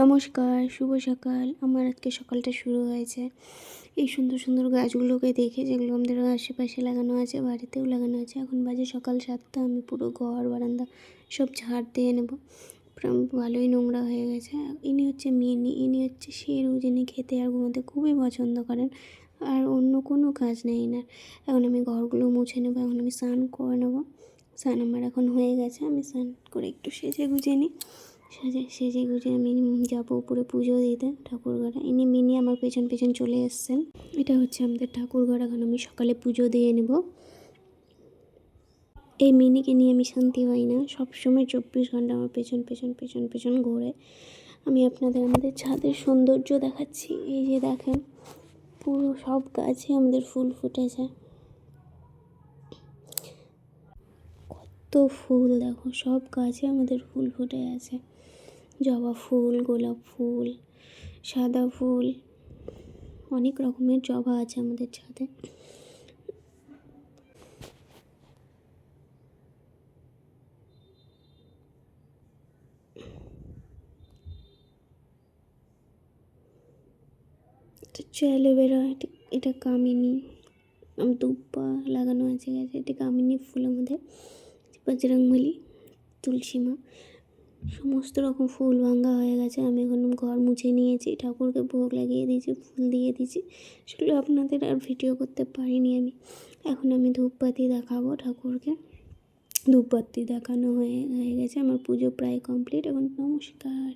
নমস্কার, শুভ সকাল। আমার আজকে সকালটা শুরু হয়েছে এই সুন্দর সুন্দর গাছগুলোকে দেখে, যেগুলো আমাদের আশেপাশে লাগানো আছে, বাড়িতেও লাগানো আছে। এখন বাজে সকাল 7টা। আমি পুরো ঘর বারান্দা সব ঝাড় দিয়ে নেব। ভালোই নোংরা হয়ে গেছে। ইনি হচ্ছে মিনি, ইনি হচ্ছে শেরু, যিনি খেতে আর ঘুমোতে খুবই পছন্দ করেন, আর অন্য কোনো কাজ নেই এনার। এখন আমি ঘরগুলো মুছে নেবো, এখন আমি স্নান করে নেবো। স্নান আমার এখন হয়ে গেছে, আমি স্নান করে একটু সেজে গুজে নিই। সেজে গুজে আমি যাবো উপরে পুজো দিতে ঠাকুর ঘরে। ইনি মিনি আমার পেছন পেছন চলে এসছেন। এটা হচ্ছে আমাদের ঠাকুর ঘর। এখন আমি সকালে পুজো দিয়ে নেব। এই মিনিকে নিয়ে আমি শান্তি পাই না, সবসময় 24 ঘন্টা আমার পেছন পেছন পেছন পেছন ঘোরে। আমি আপনাদের আমাদের ছাদের সৌন্দর্য দেখাচ্ছি। এই যে দেখেন, পুরো সব গাছে আমাদের ফুল ফুটেছে। কত ফুল দেখো, সব গাছে আমাদের ফুল ফুটে আছে। জবা ফুল, গোলাপ ফুল, সাদা ফুল, অনেক রকমের জবা আছে আমাদের ছাদে। এটা হচ্ছে অ্যালোভেরা, এটা কামিনী, দুব্বা লাগানো আছে গাছে। এটা কামিনী ফুল আমাদের, বজরংবলী, তুলসী মা, সমস্ত রকম ফুল ভাঙা হয়ে গেছে। আমি এখন ঘর মুছে নিয়েছি, ঠাকুরকে ভোগ লাগিয়ে দিয়েছি, ফুল দিয়ে দিয়েছি। সেগুলো আপনাদের আর ভিডিও করতে পারিনি আমি। এখন আমি ধূপবাতি দেখাবো ঠাকুরকে। ধূপবাতি দেখানো হয়ে গেছে, আমার পুজো প্রায় কমপ্লিট। এখন নমস্কার।